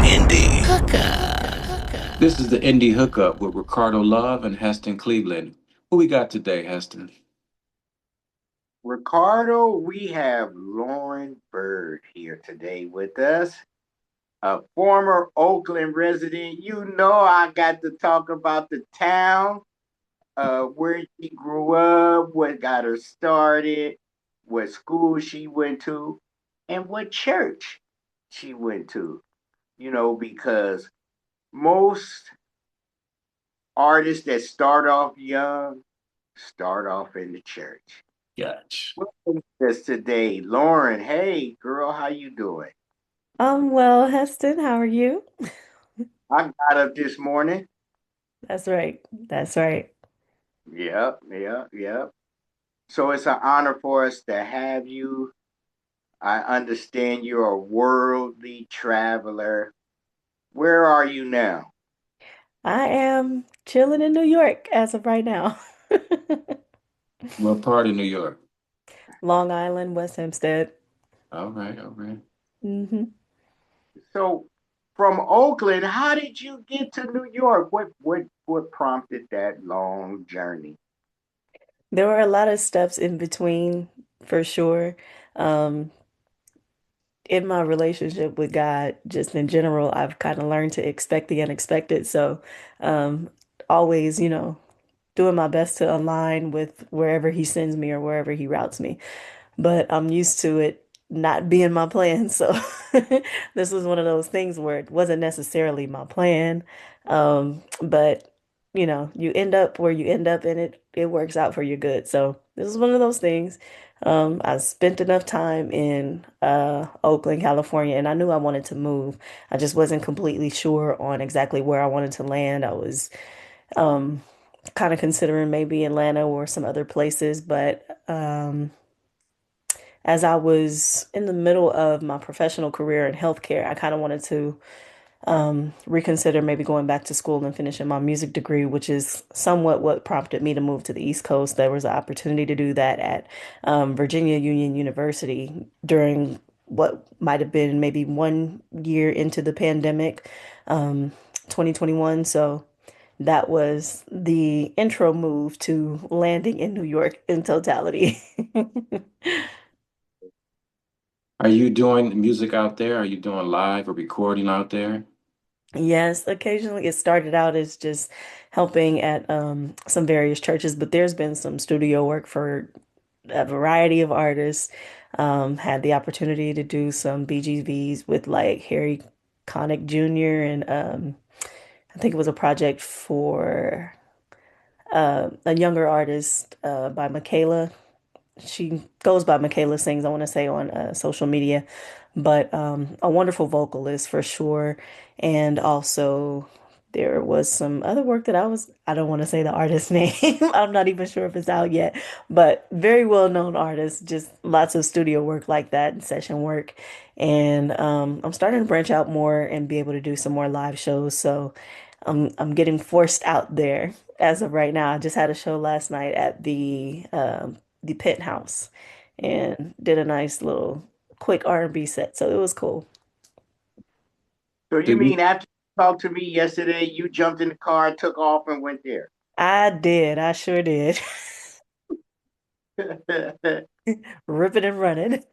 Indy Hookup. This is the Indy Hookup with Ricardo Love and Heston Cleveland. Who we got today, Heston? Ricardo, we have Lauren Byrd here today with us, a former Oakland resident. You know, I got to talk about the town, where she grew up, what got her started, what school she went to, and what church she went to. Because most artists that start off young start off in the church. Gotcha. Welcome to us today, Lauren. Hey, girl, how you doing? Well, Heston, how are you? I got up this morning. That's right. That's right. Yep, yep, yep. So it's an honor for us to have you. I understand you're a worldly traveler. Where are you now? I am chilling in New York as of right now. What part of New York? Long Island, West Hempstead. All right, all right. hmm So from Oakland, how did you get to New York? What prompted that long journey? There were a lot of steps in between for sure. Um, in my relationship with God, just in general, I've kind of learned to expect the unexpected. So, um, always, doing my best to align with wherever he sends me or wherever he routes me. But I'm used to it not being my plan. So this was one of those things where it wasn't necessarily my plan. But you end up where you end up and it works out for your good. So this is one of those things. I spent enough time in Oakland, California, and I knew I wanted to move. I just wasn't completely sure on exactly where I wanted to land. I was um kind of considering maybe Atlanta or some other places, but as I was in the middle of my professional career in healthcare, I kind of wanted to reconsider maybe going back to school and finishing my music degree, which is somewhat what prompted me to move to the East Coast. There was an opportunity to do that at Virginia Union University during what might have been maybe 1 year into the pandemic, 2021. So that was the intro move to landing in New York in totality. Are you doing music out there? Are you doing live or recording out there? Yes, occasionally it started out as just helping at some various churches, but there's been some studio work for a variety of artists. Had the opportunity to do some BGVs with like Harry Connick Jr. and I think it was a project for a younger artist by Michaela. She goes by Michaela Sings, I want to say on social media, but a wonderful vocalist for sure. And also there was some other work that I don't want to say the artist's name. I'm not even sure if it's out yet, but very well known artist, just lots of studio work like that and session work. And I'm starting to branch out more and be able to do some more live shows. So I'm getting forced out there as of right now. I just had a show last night at the Penthouse and did a nice little quick R&B set. So it was cool. So Do you you mean after you talked to me yesterday, you jumped in the car, took off, and went there? I did. I sure did. Ripping and running.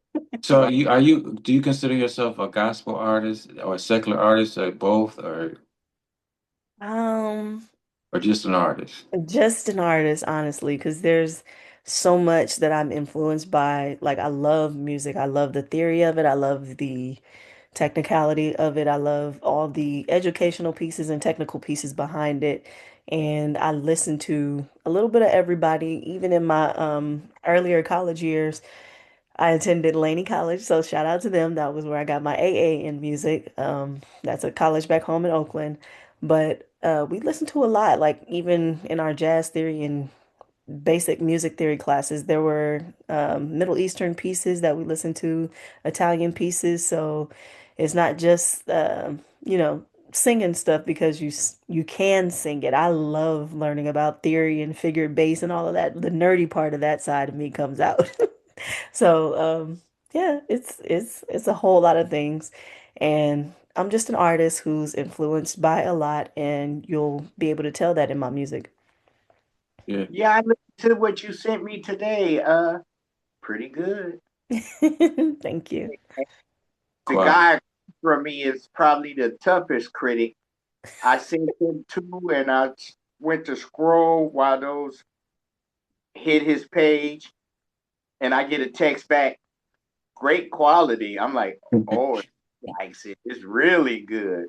so you are you do you consider yourself a gospel artist or a secular artist or both Um, or just an artist? just an artist, honestly, because there's so much that I'm influenced by. Like, I love music. I love the theory of it. I love the technicality of it. I love all the educational pieces and technical pieces behind it. And I listen to a little bit of everybody, even in my earlier college years. I attended Laney College, so shout out to them. That was where I got my AA in music. That's a college back home in Oakland. But we listened to a lot, like even in our jazz theory and basic music theory classes, there were Middle Eastern pieces that we listened to, Italian pieces. So it's not just singing stuff because you can sing it. I love learning about theory and figure bass and all of that. The nerdy part of that side of me comes out. So yeah, it's a whole lot of things. And I'm just an artist who's influenced by a lot, and you'll be able to tell that in my music. Yeah. Yeah, I listened to what you sent me today. Pretty good. Thank you. The Quiet. guy from me is probably the toughest critic. I sent him two, and I went to scroll while those hit his page, and I get a text back, great quality. I'm like, oh, he likes it. It's really good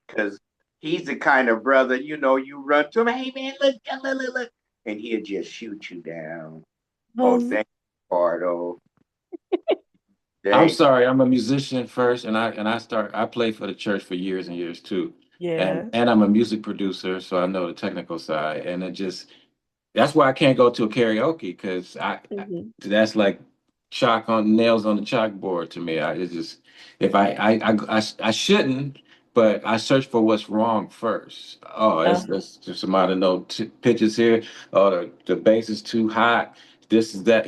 because he's the kind of brother, you run to him, hey man, look, look, look, look, and he'll just shoot you down. Oh, Um, thank you, Pardo. I'm Thank sorry, I'm a musician first, and I played for the church for years and years too. And yeah. and I'm a music producer, so I know the technical side. And it just that's why I can't go to a karaoke because Hmm. that's like chalk on nails on the chalkboard to me. I it's just if I shouldn't, but I search for what's wrong first. Oh, it's just somebody know pitches here. Oh, the bass is too hot. This is that,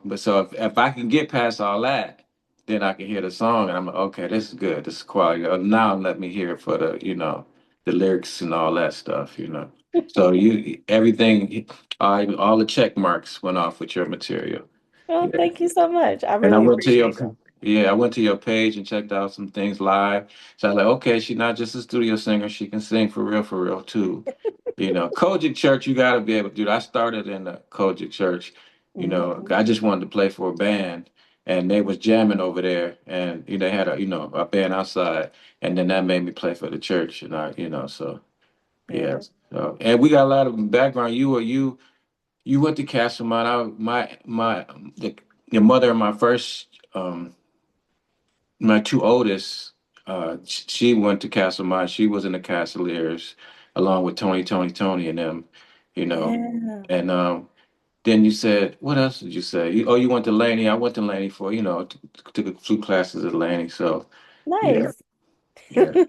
But so if I can get past all that, then I can hear the song and I'm like, okay, this is good. This is quality. Now let me hear it for the lyrics and all that stuff. So you everything all the check marks went off with your material. Well, Yeah. thank you so much. I And I really went to appreciate your that. yeah, I went to your page and checked out some things live. So I was like, okay, she's not just a studio singer, she can sing for real too. Kojic Church, you gotta be able to do that. I started in the Kojic Church, Hmm. I just wanted to play for a band and they was jamming over there and they had a band outside and then that made me play for the church and so Yeah. yes. So, and we got a lot of background. You went to Castlemont. The your mother and my two oldest, she went to Castlemont. She was in the Castleers along with Tony and them, you know. Yeah. And then you said, what else did you say? You went to Laney. I went to Laney for, took a few classes at Laney. So yeah, Nice. yeah.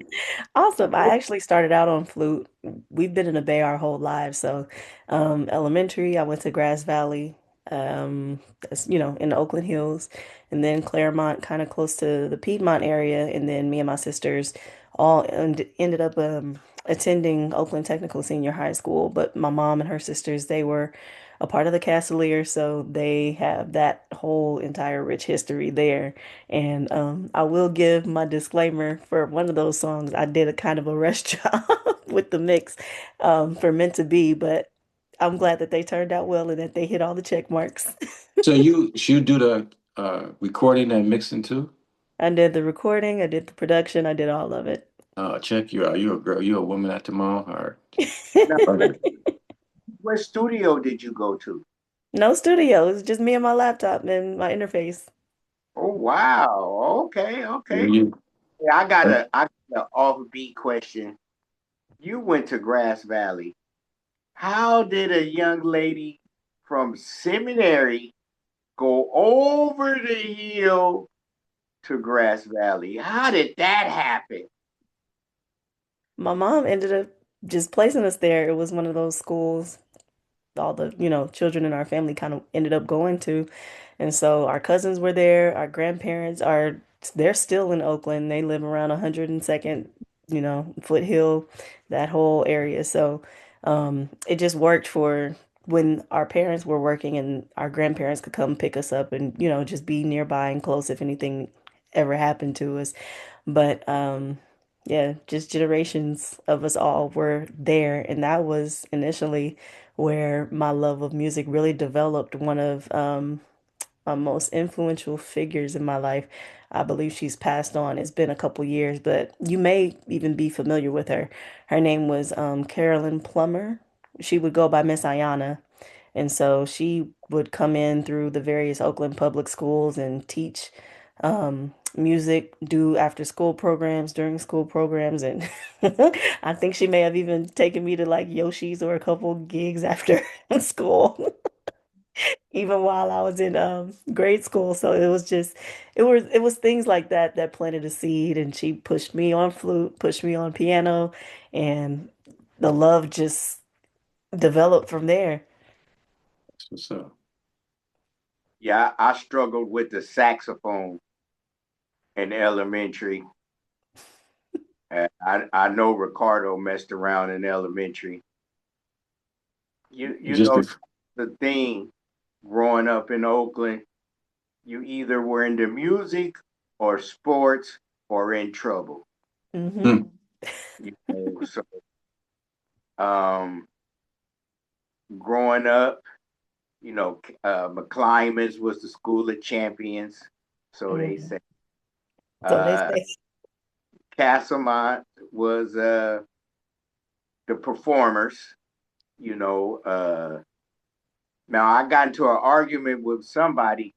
Awesome. I actually started out on flute. We've been in the Bay our whole lives. So, elementary, I went to Grass Valley, in the Oakland Hills, and then Claremont, kind of close to the Piedmont area. And then me and my sisters all ended up attending Oakland Technical Senior High School. But my mom and her sisters, they were a part of the Castalier, so they have that whole entire rich history there. And I will give my disclaimer for one of those songs. I did a kind of a rush job with the mix for Meant to Be, but I'm glad that they turned out well and that they hit all the check marks. So you do the recording and mixing too? I did the recording, I did the production, I did all of it. Check you out. You a girl. You a woman after my own heart. Now, Okay. what studio did you go to? No studio, it's just me and my laptop and my interface. Oh wow. Okay, Yeah, okay. you. Yeah, I got an offbeat question. You went to Grass Valley. How did a young lady from seminary go over the hill to Grass Valley? How did that happen? My mom ended up just placing us there. It was one of those schools all the, children in our family kind of ended up going to. And so our cousins were there, our grandparents they're still in Oakland. They live around 102nd, Foothill, that whole area. So it just worked for when our parents were working and our grandparents could come pick us up and, just be nearby and close if anything ever happened to us. But yeah, just generations of us all were there. And that was initially where my love of music really developed. One of my most influential figures in my life. I believe she's passed on. It's been a couple years, but you may even be familiar with her. Her name was Carolyn Plummer. She would go by Miss Ayana. And so she would come in through the various Oakland public schools and teach music, do after school programs, during school programs. And I think she may have even taken me to like Yoshi's or a couple gigs after school, even while I was in grade school. So it was things like that that planted a seed, and she pushed me on flute, pushed me on piano, and the love just developed from there. So Yeah, I struggled with the saxophone in elementary. I know Ricardo messed around in elementary. You Just know bef- the thing growing up in Oakland, you either were into music or sports or in trouble. Mm-hmm. Hmm. So um, growing up, McClymonds was the school of champions, so they Mm-hmm. say. So they Uh, say, Castlemont was the performers. You know, now I got into an argument with somebody.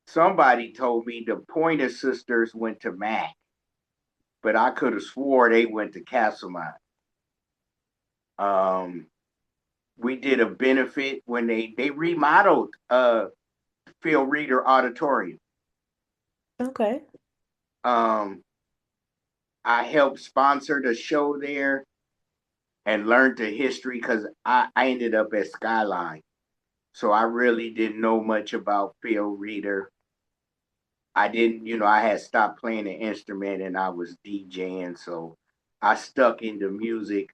Somebody told me the Pointer Sisters went to Mac, but I could have swore they went to Castlemont. Um, we did a benefit when they remodeled Phil Reader Auditorium. okay. Um, I helped sponsor the show there and learned the history because I ended up at Skyline. So I really didn't know much about Phil Reader. I didn't, I had stopped playing the instrument and I was DJing. So I stuck into music,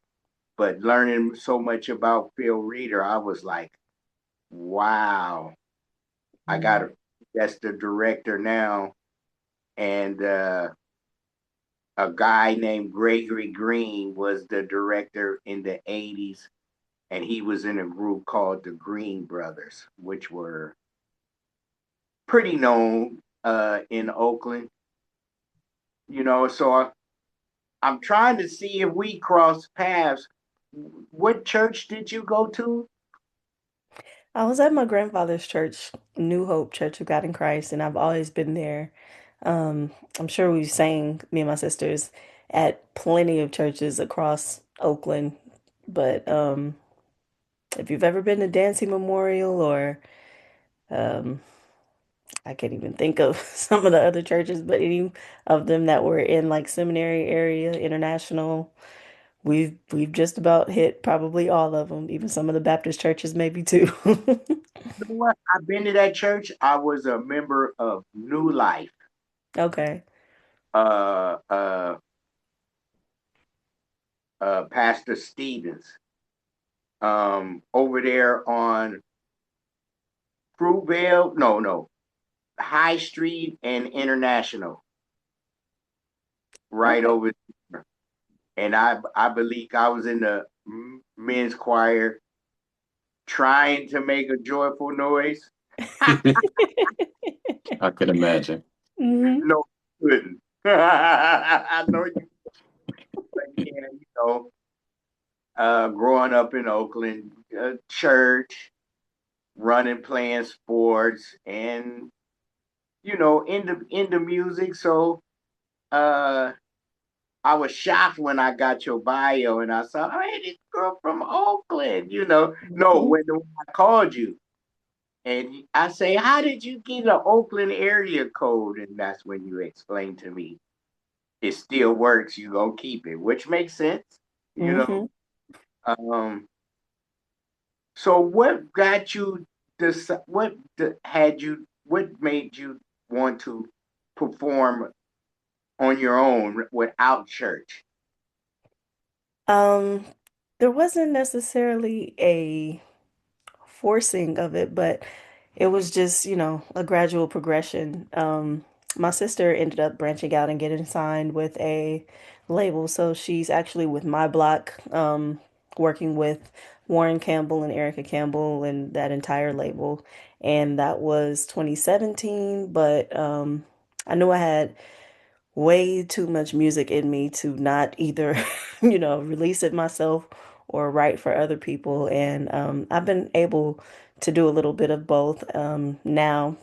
but learning so much about Phil Reader, I was like, wow, I got Mhm. a, that's the director now. And a guy named Gregory Green was the director in the 80s. And he was in a group called the Green Brothers, which were pretty known in Oakland. I'm trying to see if we cross paths. What church did you go to? I was at my grandfather's church, New Hope Church of God in Christ, and I've always been there. I'm sure we've sang, me and my sisters, at plenty of churches across Oakland. But if you've ever been to Dancy Memorial or um, I can't even think of some of the other churches, but any of them that were in like seminary area, international, we've just about hit probably all of them, even some of the Baptist churches maybe too. You know what? I've been to that church. I was a member of New Life. Okay. Uh, uh, Pastor Stevens. Over there on Fruitvale, no, High Street and International, right Okay. over there. And I believe I was in the men's choir trying to make a joyful noise. I could imagine. Hmm. No, you couldn't. I know you, but yeah, growing up in Oakland, church, running, playing sports, and into music. So uh, I was shocked when I got your bio and I saw, hey, this girl from Oakland. No, Hmm. when I called you and I say, how did you get an Oakland area code? And that's when you explained to me it still works. You gonna keep it, which makes sense. You know. Hmm. Um, so what got you this? What made you want to perform on your own without church? Um, there wasn't necessarily a forcing of it, but it was just, a gradual progression. My sister ended up branching out and getting signed with a label, so she's actually with my block, working with Warren Campbell and Erica Campbell and that entire label. And that was 2017, but I knew I had way too much music in me to not either, release it myself or write for other people. And I've been able to do a little bit of both now,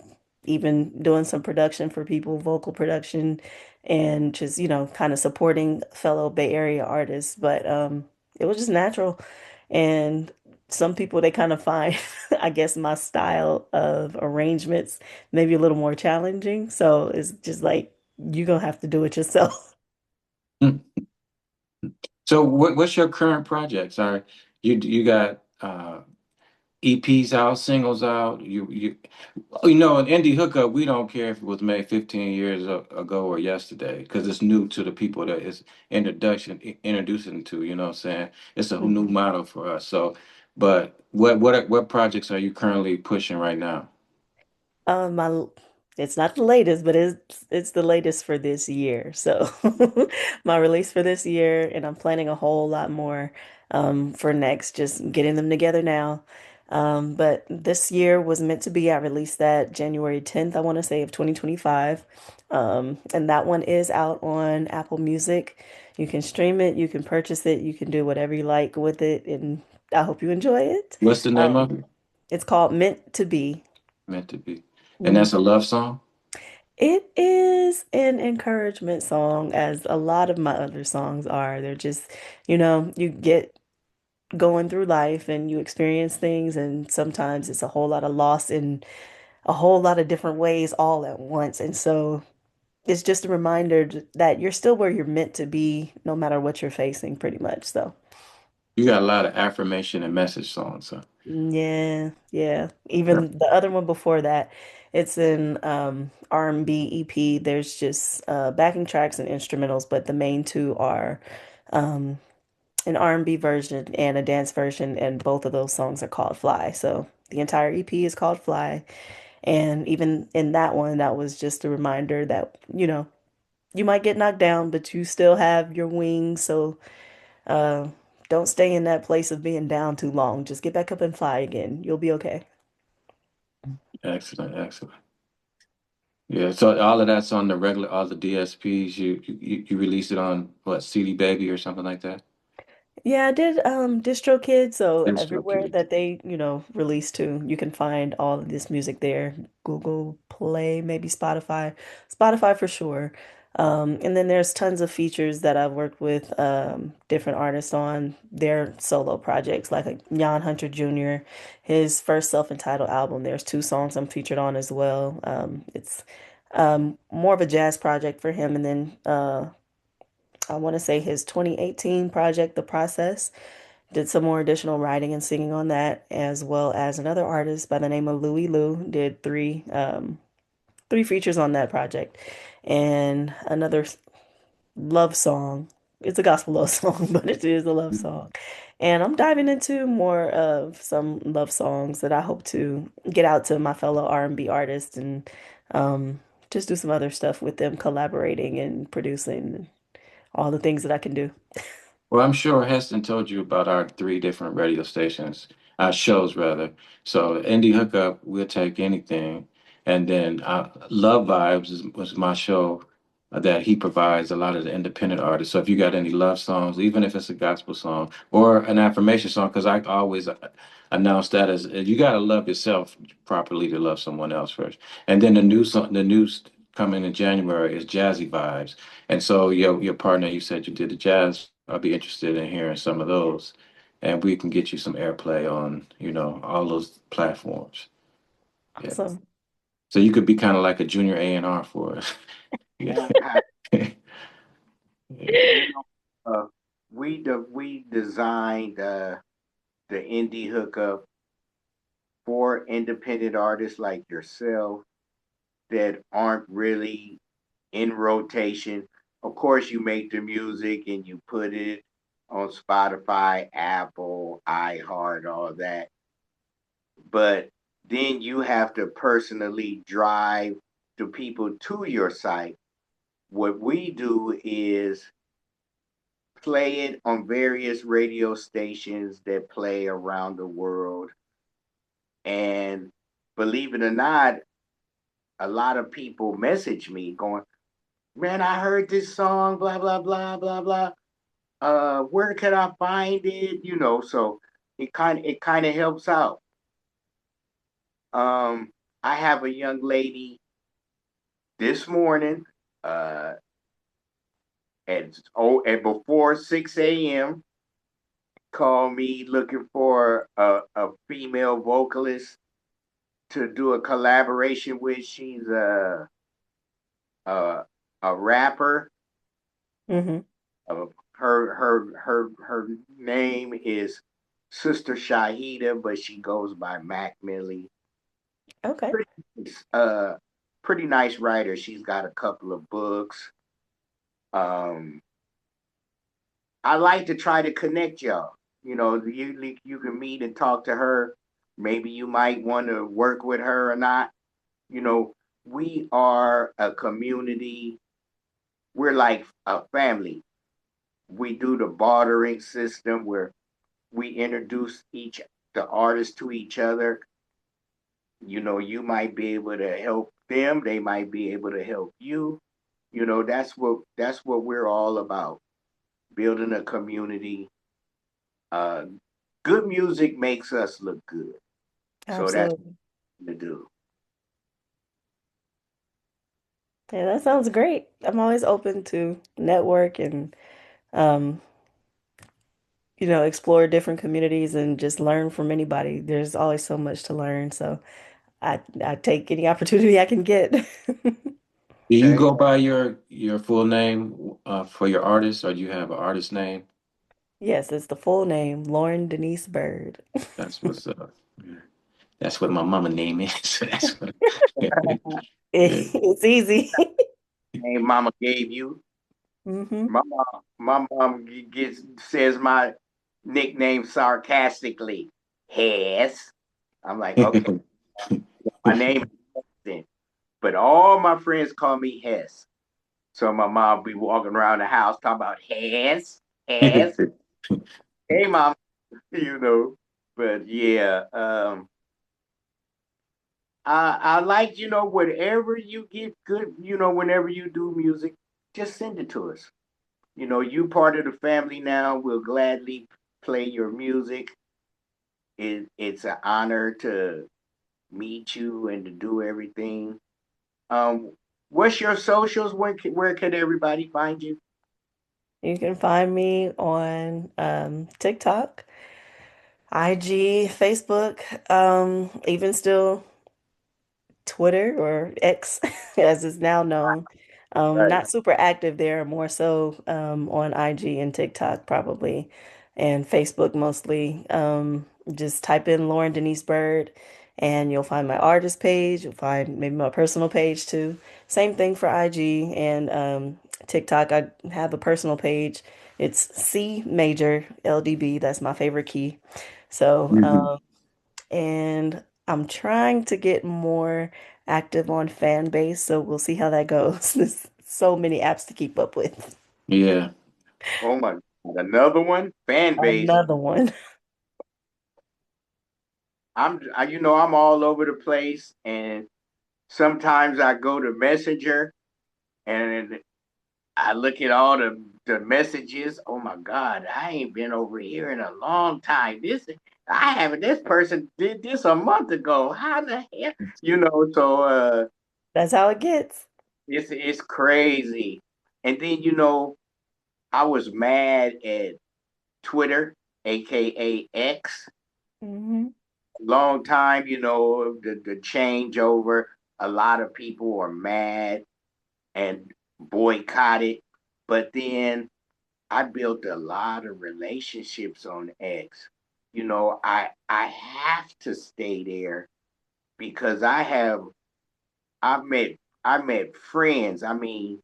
even doing some production for people, vocal production, and just, kind of supporting fellow Bay Area artists. But it was just natural. And some people, they kind of find, I guess, my style of arrangements maybe a little more challenging. So it's just like, you're gonna have to do it yourself. So what's your current project? Sorry, you got EPs out, singles out. You know, in Indie Hookup, we don't care if it was made 15 years ago or yesterday, because it's new to the people that it's introducing to. You know what I'm saying? It's a new Mhm. model for us. So, but what projects are you currently pushing right now? My it's not the latest, but it's the latest for this year. So my release for this year, and I'm planning a whole lot more for next, just getting them together now. But this year was meant to be, I released that January 10th, I want to say, of 2025. And that one is out on Apple Music. You can stream it, you can purchase it, you can do whatever you like with it, and I hope you enjoy it. What's the name of Um, it? it's called Meant to Be. Meant to be, and that's a love song. It is an encouragement song, as a lot of my other songs are. They're just, you get going through life and you experience things, and sometimes it's a whole lot of loss in a whole lot of different ways all at once. And so it's just a reminder that you're still where you're meant to be, no matter what you're facing, pretty much. So. You got a lot of affirmation and message songs. Huh? Yeah, yeah. Yeah. Even the other one before that, it's an R&B EP. There's just backing tracks and instrumentals, but the main two are um, an R&B version and a dance version, and both of those songs are called Fly. So the entire EP is called Fly, and even in that one, that was just a reminder that, you might get knocked down, but you still have your wings. So uh, don't stay in that place of being down too long. Just get back up and fly again. You'll be okay. Excellent, excellent. Yeah, so all of that's on the regular, all the DSPs. You released it on what, CD Baby or something like that? Yeah, I did DistroKid, so everywhere DistroKid. that they, release to, you can find all of this music there. Google Play, maybe Spotify. Spotify for sure. And then there's tons of features that I've worked with different artists on their solo projects, like Jan Hunter Jr., his first self-entitled album. There's two songs I'm featured on as well. It's more of a jazz project for him, and then I want to say his 2018 project, The Process. Did some more additional writing and singing on that, as well as another artist by the name of Louie Lou did three features on that project, and another love song. It's a gospel love song, but it is a love song. And I'm diving into more of some love songs that I hope to get out to my fellow R&B artists, and just do some other stuff with them, collaborating and producing all the things that I can do. Well, I'm sure Heston told you about our three different radio stations, our shows rather. So Indie Hookup, we'll take anything. And then Love Vibes was my show that he provides a lot of the independent artists. So if you got any love songs, even if it's a gospel song or an affirmation song, because I always announce that as you got to love yourself properly to love someone else first. And then the news coming in January is Jazzy Vibes. And so your partner, you said you did the jazz. I'll be interested in hearing some of those, and we can get you some airplay on, all those platforms. Yeah. Awesome. So you could be kind of like a junior A&R for us. Yeah. Yeah. You know, we designed the indie hookup for independent artists like yourself that aren't really in rotation. Of course, you make the music and you put it on Spotify, Apple, iHeart, all that. But then you have to personally drive the people to your site. What we do is play it on various radio stations that play around the world. And believe it or not, a lot of people message me going, man, I heard this song, blah, blah, blah, blah, blah. Where can I find it? So it kind of helps out. I have a young lady this morning, uh, at before 6 a.m. call me looking for a female vocalist to do a collaboration with. She's a, a rapper. Hmm. Her name is Sister Shahida, but she goes by Mac Millie. Okay. Uh, pretty nice writer. She's got a couple of books. Um, I like to try to connect y'all. You can meet and talk to her. Maybe you might want to work with her or not. You know, we are a community. We're like a family. We do the bartering system where we introduce each the artists to each other. You might be able to help them, they might be able to help you. That's what we're all about. Building a community. Uh Good music makes us look good. So that's Absolutely. what to do. Yeah, that sounds great. I'm always open to network and um, explore different communities and just learn from anybody. There's always so much to learn, so I take any opportunity I can get. Do you Okay. go by your full name for your artist, or do you have an artist name? Yes, it's the full name, Lauren Denise Byrd. That's what's up. Yeah. That's what my mama name is. That's what. Yeah. It's easy. Name mama gave you. Hmm. My mom gets says my nickname sarcastically. Hess. I'm like, okay, my name is Hess, but all my friends call me Hess. So my mom be walking around the house talking about Hess, Hess. Hey, mom, you know. But yeah, I like whatever you get good. Whenever you do music, just send it to us. You part of the family now. We'll gladly play your music. It's an honor to meet you and to do everything. Um, what's your socials? Where can everybody find you? You can find me on TikTok, IG, Facebook, even still Twitter or X, as it's now known. Right. Not super active there, more so on IG and TikTok probably, and Facebook mostly. Just type in Lauren Denise Byrd, and you'll find my artist page. You'll find maybe my personal page too. Same thing for IG and TikTok. I have a personal page. It's C major LDB. That's my favorite key. So, Mhm. and I'm trying to get more active on fan base, so we'll see how that goes. There's so many apps to keep up with. Yeah. Oh my God. Another one, fan base. Another one. I'm all over the place, and sometimes I go to Messenger and I look at all the messages. Oh my God, I ain't been over here in a long time. I haven't. This person did this a month ago. How the hell? So That's how it gets. it's crazy. And then I was mad at Twitter, aka X, Hmm. long time. The changeover. A lot of people are mad and boycotted, but then I built a lot of relationships on X. I have to stay there because I've met I met friends. I mean,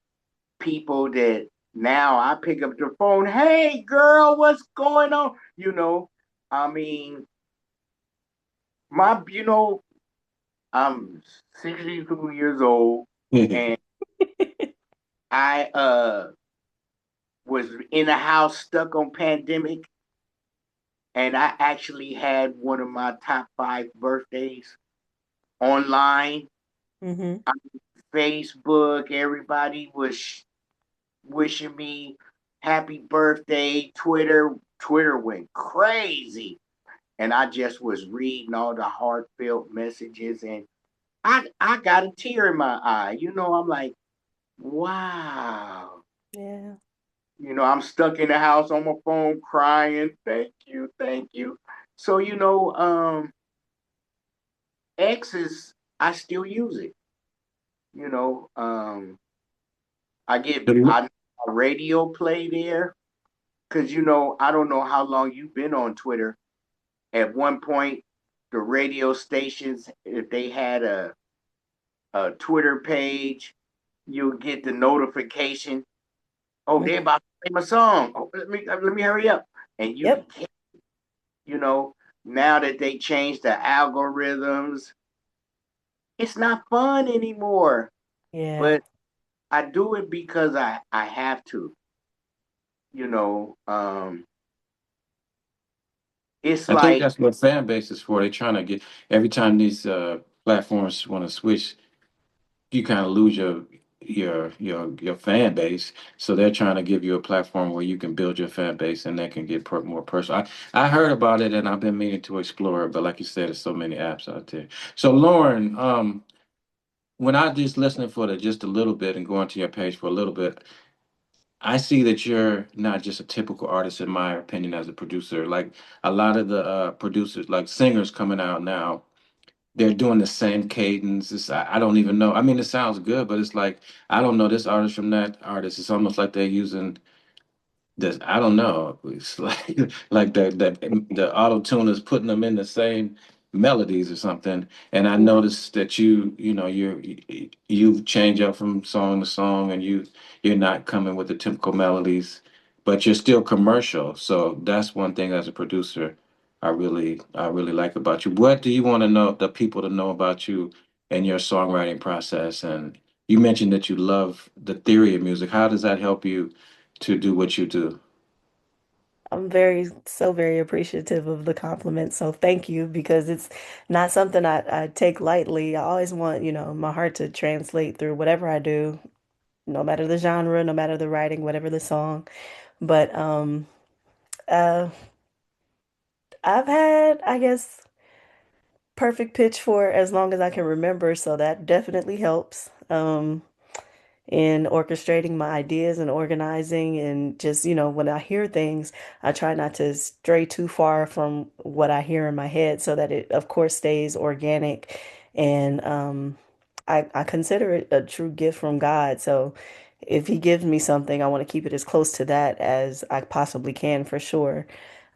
people that now I pick up the phone. Hey, girl, what's going on? I mean, my I'm 62 years old, and I was in a house stuck on pandemic, and I actually had one of my top 5 birthdays online. Hmm. On Facebook, everybody was wishing me happy birthday. Twitter went crazy, and I just was reading all the heartfelt messages, and I got a tear in my eye. I'm like, wow. Yeah. I'm stuck in the house on my phone crying. Thank you, thank you. So X is I still use it. You know, I radio play there because I don't know how long you've been on Twitter, At one point, the radio stations, if they had a Twitter page, you'll get the notification. Oh, they're about to play my song. Oh, let me hurry up. And you Yep. get, you know, now that they changed the algorithms, it's not fun anymore. Yeah. But I do it because I have to. You know, it's I think like that's what fan base is for. They're trying to get every time these platforms want to switch, you kind of lose your fan base. So they're trying to give you a platform where you can build your fan base and that can get more personal. I heard about it and I've been meaning to explore it, but like you said, there's so many apps out there. So Lauren, when I just listening for the just a little bit and going to your page for a little bit, I see that you're not just a typical artist, in my opinion, as a producer. Like a lot of the producers, like singers coming out now, they're doing the same cadence. I don't even know. I mean, it sounds good, but it's like I don't know this artist from that artist. It's almost like they're using this. I don't know. It's like like the auto tune is putting them in the same melodies or something. And I noticed that you've changed up from song to song, and you're not coming with the typical melodies, but you're still commercial. So that's one thing as a producer I really like about you. What do you want to know the people to know about you and your songwriting process? And you mentioned that you love the theory of music. How does that help you to do what you do? I'm very appreciative of the compliment. So thank you because it's not something I take lightly. I always want, my heart to translate through whatever I do, no matter the genre, no matter the writing, whatever the song. But uh, I've had, I guess, perfect pitch for as long as I can remember. So that definitely helps. In orchestrating my ideas and organizing and just, when I hear things, I try not to stray too far from what I hear in my head so that it, of course, stays organic. And I consider it a true gift from God. So if He gives me something, I want to keep it as close to that as I possibly can for sure.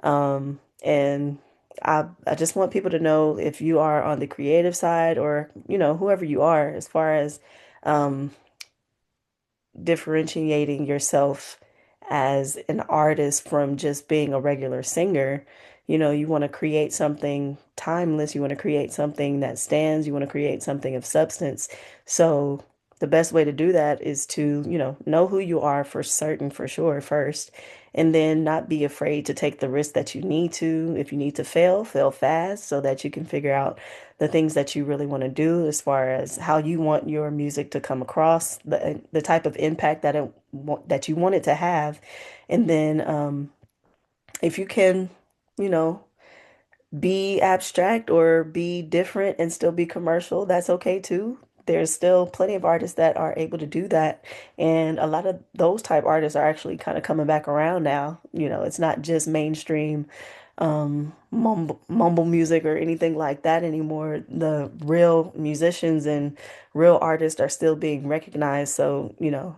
And I just want people to know if you are on the creative side or, whoever you are, as far as um, differentiating yourself as an artist from just being a regular singer. You want to create something timeless, you want to create something that stands, you want to create something of substance. So the best way to do that is to, know who you are for certain, for sure, first, and then not be afraid to take the risk that you need to. If you need to fail, fail fast so that you can figure out the things that you really want to do as far as how you want your music to come across, the type of impact that you want it to have. And then if you can, you know, be abstract or be different and still be commercial, that's okay too. There's still plenty of artists that are able to do that. And a lot of those type artists are actually kind of coming back around now. It's not just mainstream mumble music or anything like that anymore. The real musicians and real artists are still being recognized. So,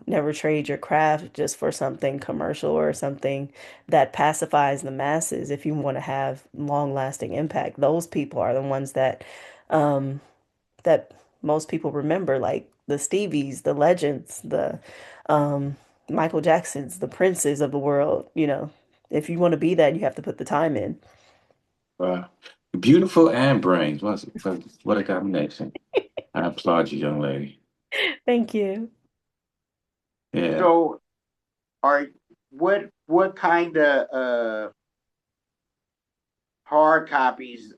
never trade your craft just for something commercial or something that pacifies the masses if you want to have long-lasting impact. Those people are the ones um that most people remember, like the Stevies, the legends, the um Michael Jacksons, the Princes of the world. If you want to be that, you have to put the time in. Wow. Beautiful and brains. What a combination. I applaud you, young lady. Thank you. Yeah. so. Are what kind of hard copies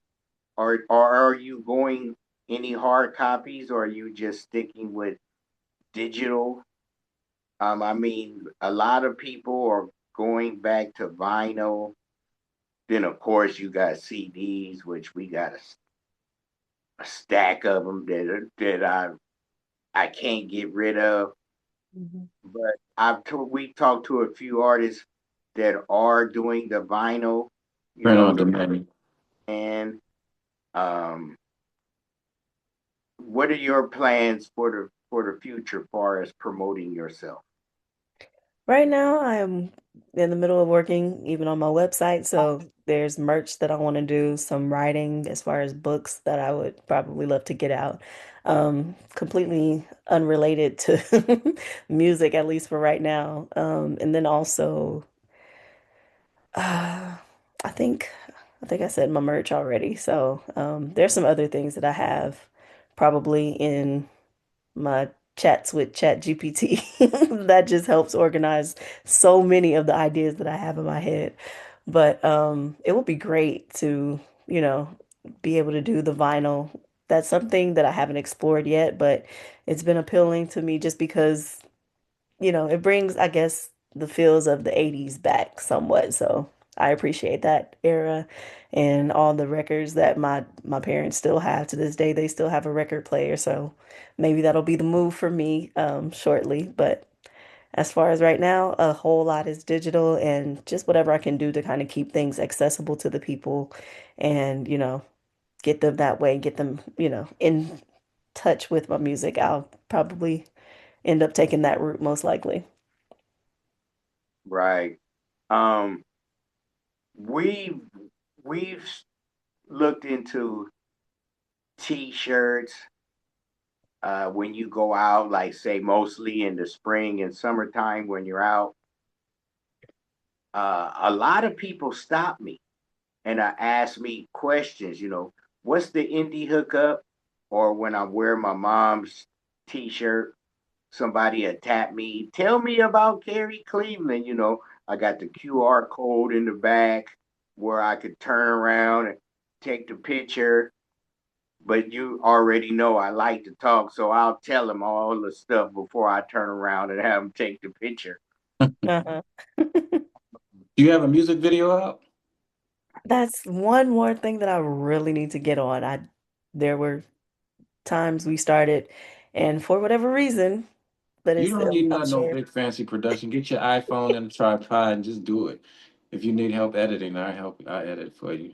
are you going any hard copies or are you just sticking with digital? I mean, a lot of people are going back to vinyl. Then, of course, you got CDs, which we got a stack of them that I can't get rid of. Mhm. But we talked to a few artists that are doing the vinyl, Print on the demand. and um, what are your plans for the future, far as promoting yourself? Right now, I'm in the middle of working even on my website. So there's merch that I want to do, some writing as far as books that I would probably love to get out. Completely unrelated to music, at least for right now. And then also, uh, I think I think I said my merch already. So there's some other things that I have probably in my chats with ChatGPT that just helps organize so many of the ideas that I have in my head. But it would be great to, you know, be able to do the vinyl. That's something that I haven't explored yet, but it's been appealing to me just because, it brings, I guess, the feels of the 80s back somewhat. So I appreciate that era and all the records that my parents still have to this day. They still have a record player, so maybe that'll be the move for me shortly. But as far as right now, a whole lot is digital and just whatever I can do to kind of keep things accessible to the people and, get them that way, get them, in touch with my music. I'll probably end up taking that route most likely. Right. Um, we've we've looked into t-shirts when you go out, like say mostly in the spring and summertime when you're out. A lot of people stop me and ask me questions, what's the indie hookup? Or when I wear my mom's t-shirt, somebody attack me, tell me about Carrie Cleveland. I got the QR code in the back where I could turn around and take the picture. But you already know I like to talk, so I'll tell them all the stuff before I turn around and have them take the picture. Uh-huh. Do you have a music video out? That's one more thing that I really need to get on. There were times we started, and for whatever reason, but You it's don't need I'm no sure. big fancy production. Get your iPhone and a tripod and just do it. If you need help editing, I help. I edit for you.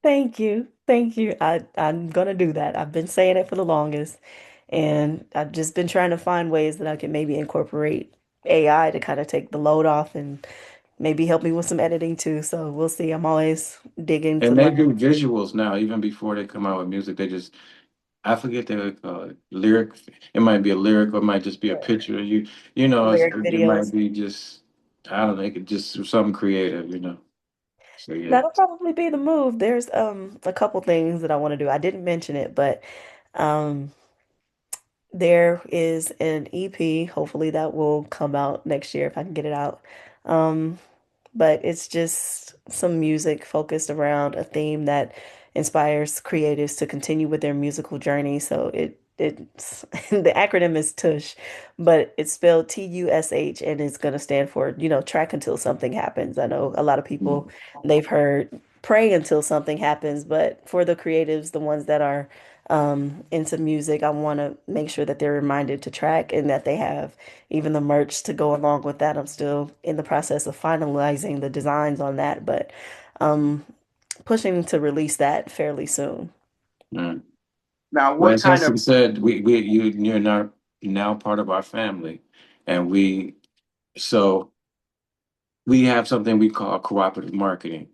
Thank you. Thank you. I'm gonna do that. I've been saying it for the longest, and I've just been trying to find ways that I can maybe incorporate AI to kind of take the load off and maybe help me with some editing too. So we'll see. I'm always digging to And they learn. do visuals now, even before they come out with music. They just I forget their lyric. It might be a lyric, or it might just be a picture. Lyric It might videos. be just I don't know. It could just something creative. So yeah. That'll probably be the move. There's a couple things that I want to do. I didn't mention it, but um there is an EP. Hopefully that will come out next year if I can get it out. Um but it's just some music focused around a theme that inspires creatives to continue with their musical journey. So it's the acronym is TUSH, but it's spelled TUSH and it's going to stand for, track until something happens. I know a lot of people they've heard pray until something happens, but for the creatives, the ones that are into music, I want to make sure that they're reminded to track and that they have even the merch to go along with that. I'm still in the process of finalizing the designs on that, but um, pushing to release that fairly soon. Mm. Now, Well, what as kind of Hester said, you're now part of our family, and so we have something we call cooperative marketing.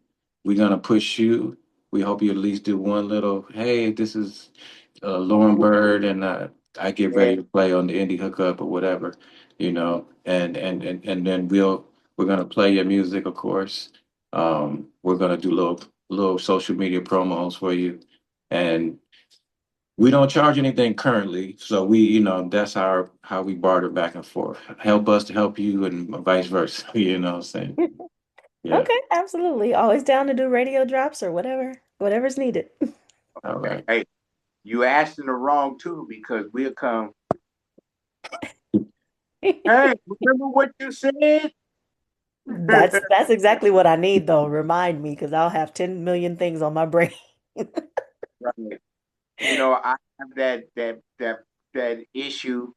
We're gonna push you. We hope you at least do one little, hey, this is Lauren Byrd, and I get yeah, ready to play on the Indie Hookup or whatever, and then we're gonna play your music, of course. We're gonna do little social media promos for you, and we don't charge anything currently, so that's how we barter back and forth. Help us to help you, and vice versa. You know what I'm saying? Yeah. Okay, absolutely. Always down to do radio drops or whatever's needed. All right. hey, you asked in the wrong too because we'll come. Hey, remember what you said? That's exactly what I need though. Remind me because I'll have 10 million things on my brain. Right. I have that issue.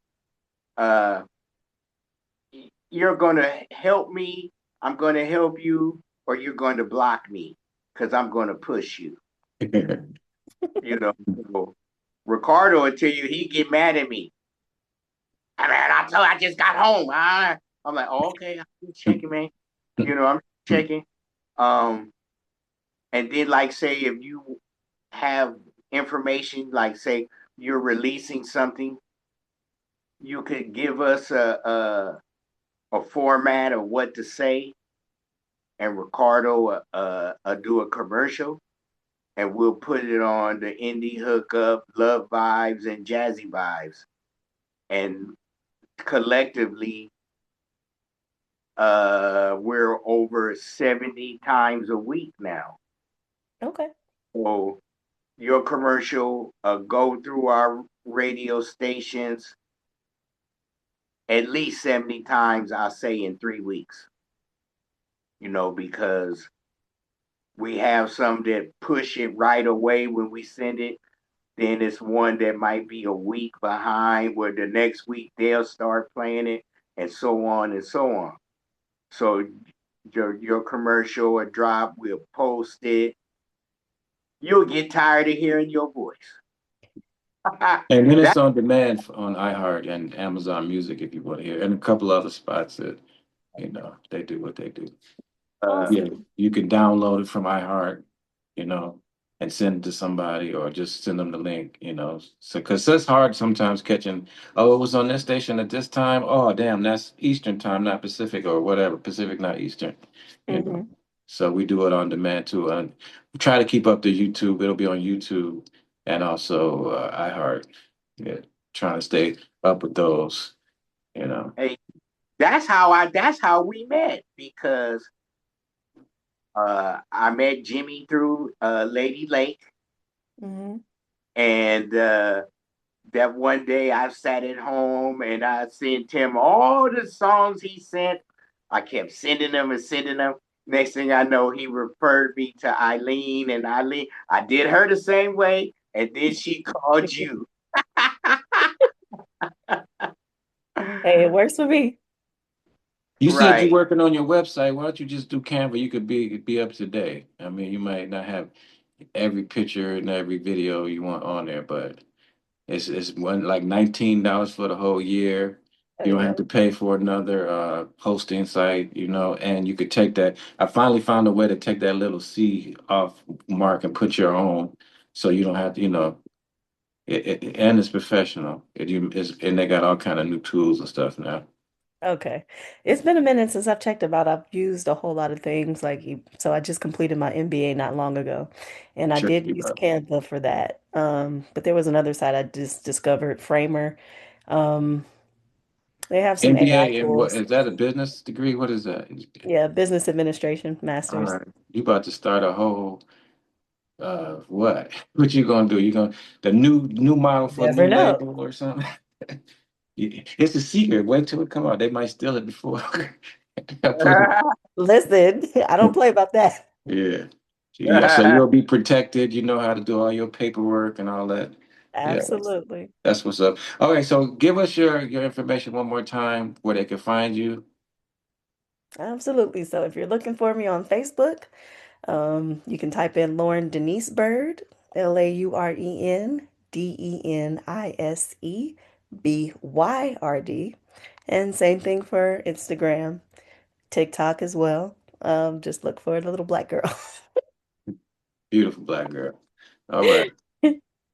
Uh, you're gonna help me. I'm gonna help you, or you're going to block me because I'm gonna push you. So Ricardo will tell you he get mad at me. I mean, I just got home. I'm like, oh, okay, I'm checking, man. I'm checking. Um, and then like say if you have information, like say you're releasing something, you could give us a format of what to say, and Ricardo do a commercial, and we'll put it on the Indie Hookup, Love Vibes, and Jazzy Vibes, and collectively, we're over 70 times a week now. Okay. So your commercial go through our radio stations at least 70 times, I say, in 3 weeks. Because we have some that push it right away when we send it. Then it's one that might be a week behind, where the next week they'll start playing it, and so on and so on. So your commercial or drop, we'll post it. You'll get tired of hearing your voice. And then That it's on demand on iHeart and Amazon Music if you want to hear, and a couple other spots that they do what they do. Yeah, Awesome. you can download it from iHeart, and send it to somebody or just send them the link, So, because it's hard sometimes catching, oh, it was on this station at this time. Oh, damn, that's Eastern time, not Pacific or whatever. Pacific, not Eastern, you know. Hmm. So we do it on demand too. And we try to keep up to YouTube. It'll be on YouTube and also iHeart. Yeah, trying to stay up with those. hey, that's how we met, because I met Jimmy through Lady Lake, Hmm. and that one day I sat at home and I sent him all the songs he sent. I kept sending them and sending them. Next thing I know, he referred me to Eileen, and Eileen, I did her the same way, and then she called you. Hey, it works for me. You said you're Right. working on your website. Why don't you just do Canva? You could be up to date. I mean, you might not have every picture and every video you want on there, but it's one like $19 for the whole year. Oh You don't yeah. have to pay for another hosting site, and you could take that. I finally found a way to take that little C off mark and put your own, so you don't have to. And it's professional. And they got all kind of new tools and stuff now. Okay. It's been a minute since I've checked about. I've used a whole lot of things so I just completed my MBA not long ago, and I Check did you use out. Canva for that. But there was another site I just discovered, Framer. Um, they have some AI MBA and what tools. is that a business degree? What is that? Yeah, business administration, All master's. right. You about to start a whole what? What you gonna do? You gonna the new model for Never new know. label or something? It's a secret. Wait till it come out. They might steal it before. Put it- Listen, I don't play about that. Yeah. Yeah. So you'll be protected. You know how to do all your paperwork and all that. Yeah. Absolutely. That's what's up. Okay, so give us your information one more time where they can find you. Absolutely. So if you're looking for me on Facebook, you can type in Lauren Denise Byrd, LaurenDenisebyrd. And same thing for Instagram, TikTok as well. Just look for the little black girl. Beautiful black girl. All right.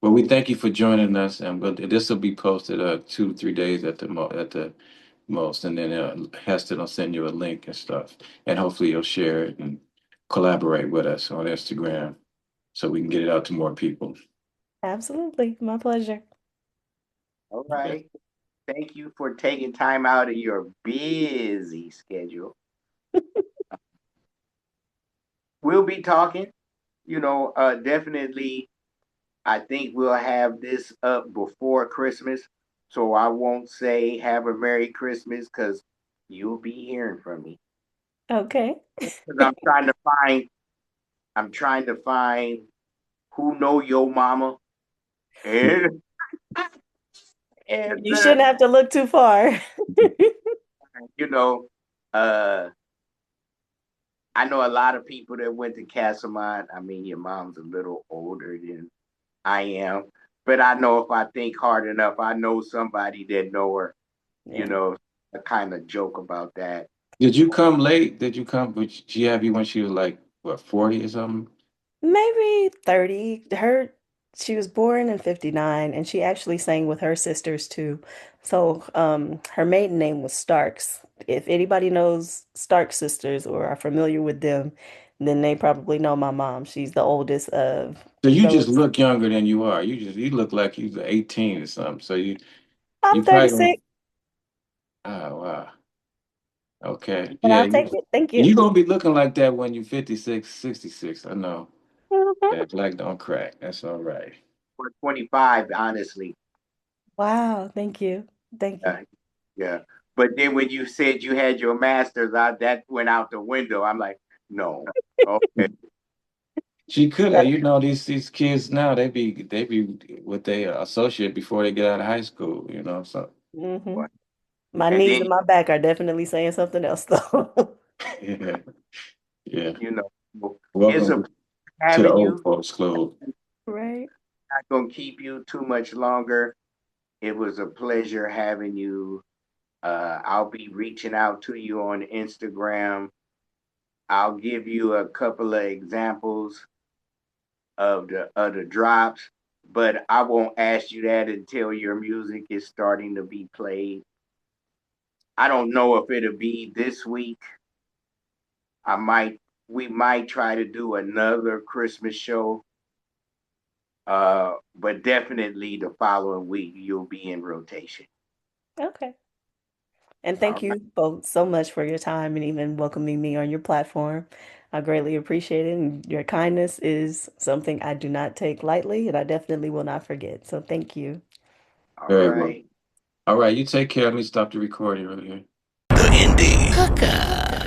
Well, we thank you for joining us, and this will be posted 2 to 3 days at the most, and then Hester will send you a link and stuff, and hopefully you'll share it and collaborate with us on Instagram so we can get it out to more people. Absolutely. My pleasure. All Yeah. right. Thank you for taking time out of your busy schedule. We'll be talking, definitely. I think we'll have this up before Christmas. So I won't say have a Merry Christmas, because you'll be hearing from me. Okay. Because I'm trying to find who know your mama, and and You shouldn't have to look too far. you know, uh I know a lot of people that went to Castlemont. I mean, your mom's a little older than I am, but I know if I think hard enough, I know somebody that know her, you Yeah. know. kind of joke about that. Did you come late? Did you come? Did she have you when she was like what 40 or something? Maybe 30. She was born in 59 and she actually sang with her sisters too. So, her maiden name was Starks. If anybody knows Stark sisters or are familiar with them, then they probably know my mom. She's the oldest of So you just those. look younger than you are. You look like you were 18 or something. So I'm you probably don't. 36, Oh wow. Okay. but Yeah, I'll take it. Thank you. you're gonna be looking like that when you're 56, 66. I know. Mhm. That black don't crack. That's all right. Or 25, honestly. Wow, thank you. Thank you. Uh, yeah. But then when you said you had your master's, that went out the window. I'm like, no. Okay. She could have, these kids now they be with their associate before they get out of high school. So Hmm. What? My And knees then, and my back are definitely saying something else though. yeah, yeah. you know, it's a Welcome to the having old you. folks club. Right. Not gonna keep you too much longer. It was a pleasure having you. I'll be reaching out to you on Instagram. I'll give you a couple of examples of the drops, but I won't ask you that until your music is starting to be played. I don't know if it'll be this week. I might we might try to do another Christmas show. But definitely the following week you'll be in rotation. Okay. And All thank right. you both so much for your time and even welcoming me on your platform. I greatly appreciate it. And your kindness is something I do not take lightly, and I definitely will not forget. So thank you. All Very well. right. All right, you take care. Let me stop the recording right here. The Indy Hookup.